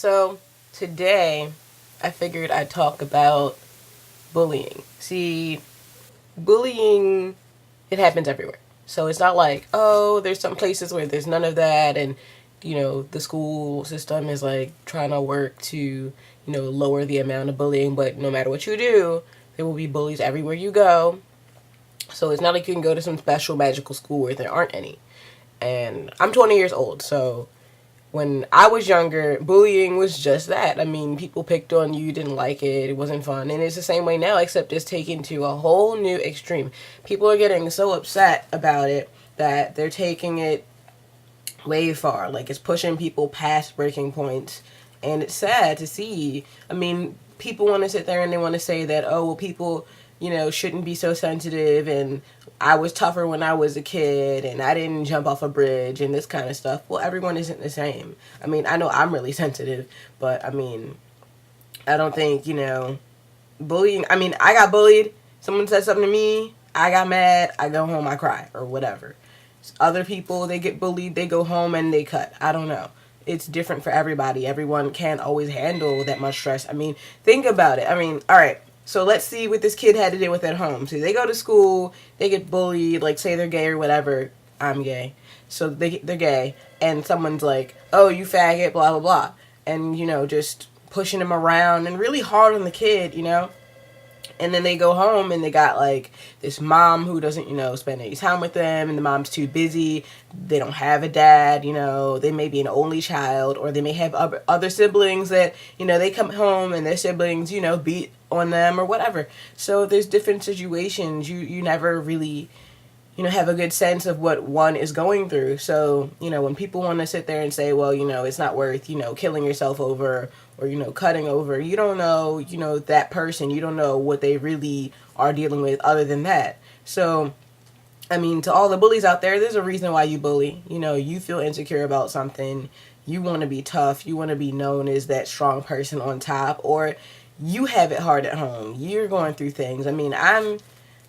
So today I figured I'd talk about bullying. See, bullying, it happens everywhere. So it's not like, oh, there's some places where there's none of that and the school system is like trying to work to, lower the amount of bullying, but no matter what you do, there will be bullies everywhere you go. So it's not like you can go to some special magical school where there aren't any. And I'm 20 years old, so when I was younger, bullying was just that. I mean, people picked on you, didn't like it, it wasn't fun. And it's the same way now, except it's taken to a whole new extreme. People are getting so upset about it that they're taking it way far. Like, it's pushing people past breaking points. And it's sad to see. I mean, people want to sit there and they want to say that, oh, well, people, shouldn't be so sensitive and I was tougher when I was a kid and I didn't jump off a bridge and this kind of stuff. Well, everyone isn't the same. I mean, I know I'm really sensitive, but I mean, I don't think, bullying. I mean, I got bullied. Someone said something to me. I got mad. I go home, I cry or whatever. Other people, they get bullied. They go home and they cut. I don't know. It's different for everybody. Everyone can't always handle that much stress. I mean, think about it. I mean, all right. So let's see what this kid had to deal with at home. So they go to school, they get bullied, like say they're gay or whatever. I'm gay. So they're gay. And someone's like, oh, you faggot, blah, blah, blah. And, just pushing them around and really hard on the kid. And then they go home and they got like this mom who doesn't, spend any time with them, and the mom's too busy. They don't have a dad, they may be an only child, or they may have other siblings that, they come home and their siblings, beat on them or whatever. So there's different situations. You never really, have a good sense of what one is going through. So, when people want to sit there and say, well, it's not worth, killing yourself over or, cutting over, you don't know, that person, you don't know what they really are dealing with other than that. So, I mean, to all the bullies out there, there's a reason why you bully. You feel insecure about something. You want to be tough. You want to be known as that strong person on top, or you have it hard at home. You're going through things. I mean, I'm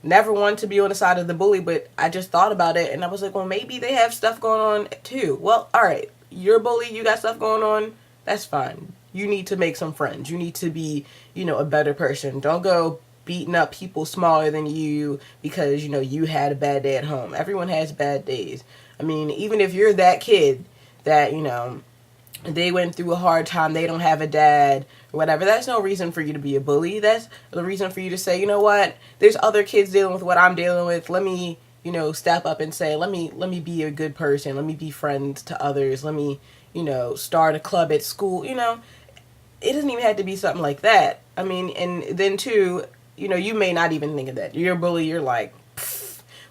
never one to be on the side of the bully, but I just thought about it and I was like, well, maybe they have stuff going on too. Well, all right, you're a bully, you got stuff going on, that's fine. You need to make some friends. You need to be, a better person. Don't go beating up people smaller than you because, you had a bad day at home. Everyone has bad days. I mean, even if you're that kid that, they went through a hard time, they don't have a dad or whatever, that's no reason for you to be a bully. That's the reason for you to say, you know what, there's other kids dealing with what I'm dealing with. Let me, step up and say, let me be a good person. Let me be friends to others. Let me, start a club at school. It doesn't even have to be something like that. I mean, and then too, you may not even think of that. You're a bully, you're like,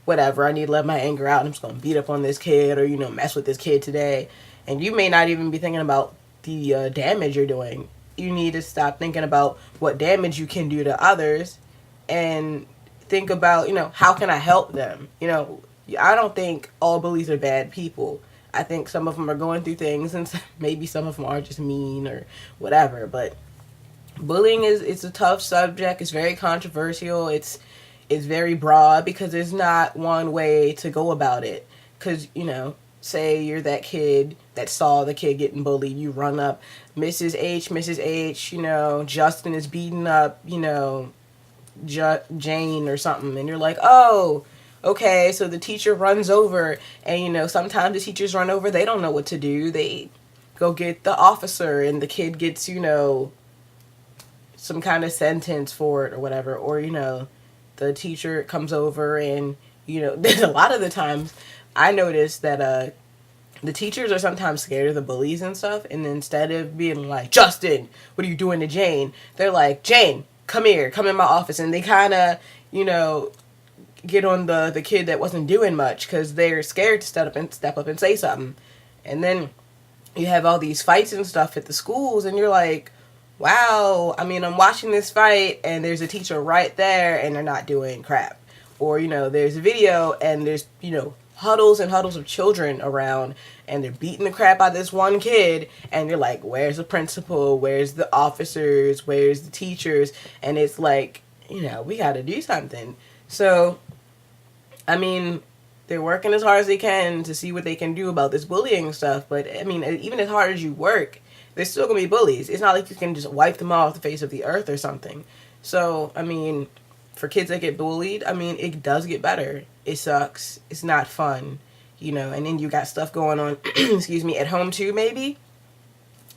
whatever, I need to let my anger out. I'm just going to beat up on this kid or, mess with this kid today. And you may not even be thinking about the damage you're doing. You need to stop thinking about what damage you can do to others and think about, how can I help them? I don't think all bullies are bad people. I think some of them are going through things and maybe some of them are just mean or whatever. But bullying it's a tough subject. It's very controversial. It's very broad because there's not one way to go about it. Because, say you're that kid that saw the kid getting bullied, you run up, Mrs. H, Justin is beating up, Jane or something, and you're like, oh, okay, so the teacher runs over, and, sometimes the teachers run over, they don't know what to do, they go get the officer, and the kid gets, some kind of sentence for it or whatever, or, the teacher comes over and, there's a lot of the times I noticed that the teachers are sometimes scared of the bullies and stuff, and instead of being like, Justin, what are you doing to Jane? They're like, Jane, come here, come in my office, and they kind of, get on the kid that wasn't doing much because they're scared to step up and say something. And then you have all these fights and stuff at the schools, and you're like, wow, I mean, I'm watching this fight, and there's a teacher right there, and they're not doing crap. Or, there's a video, and there's, huddles and huddles of children around, and they're beating the crap out of this one kid, and you're like, where's the principal? Where's the officers? Where's the teachers? And it's like, we got to do something. So, I mean, they're working as hard as they can to see what they can do about this bullying stuff, but, I mean, even as hard as you work, there's still gonna be bullies. It's not like you can just wipe them off the face of the earth or something. So, I mean, for kids that get bullied, I mean, it does get better. It sucks. It's not fun, you know. And then you got stuff going on, excuse me, at home too, maybe.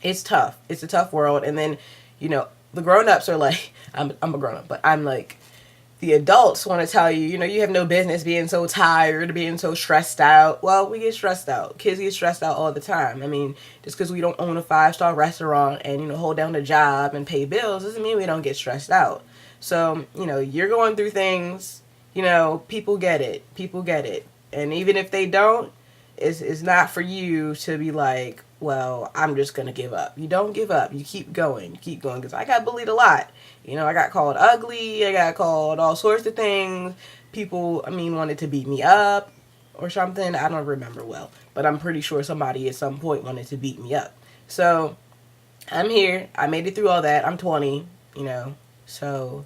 It's tough. It's a tough world. And then, you know, the grown-ups are like, I'm a grown-up, but I'm like, the adults want to tell you, you know, you have no business being so tired, being so stressed out. Well, we get stressed out. Kids get stressed out all the time. I mean, just because we don't own a 5-star restaurant and, you know, hold down a job and pay bills doesn't mean we don't get stressed out. So, you know, you're going through things, you know, people get it. People get it. And even if they don't, it's not for you to be like, well, I'm just going to give up. You don't give up. You keep going. You keep going. Because I got bullied a lot. You know, I got called ugly. I got called all sorts of things. People, I mean, wanted to beat me up or something. I don't remember well. But I'm pretty sure somebody at some point wanted to beat me up. So, I'm here. I made it through all that. I'm 20, you know. So,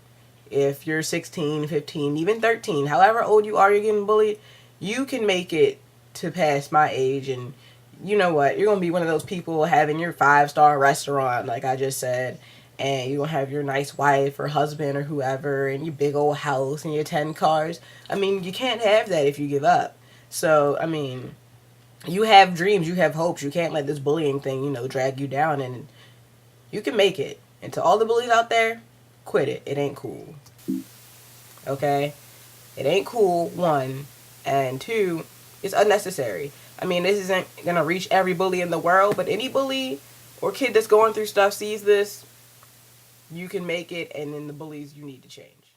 if you're 16, 15, even 13, however old you are, you're getting bullied, you can make it to past my age. And you know what? You're going to be one of those people having your 5-star restaurant, like I just said. And you're going to have your nice wife or husband or whoever, and your big old house and your 10 cars. I mean, you can't have that if you give up. So, I mean, you have dreams, you have hopes. You can't let this bullying thing, you know, drag you down. And you can make it. And to all the bullies out there, quit it. It ain't cool. Okay? It ain't cool, 1. And 2, it's unnecessary. I mean, this isn't going to reach every bully in the world, but any bully or kid that's going through stuff sees this, you can make it, and then the bullies you need to change.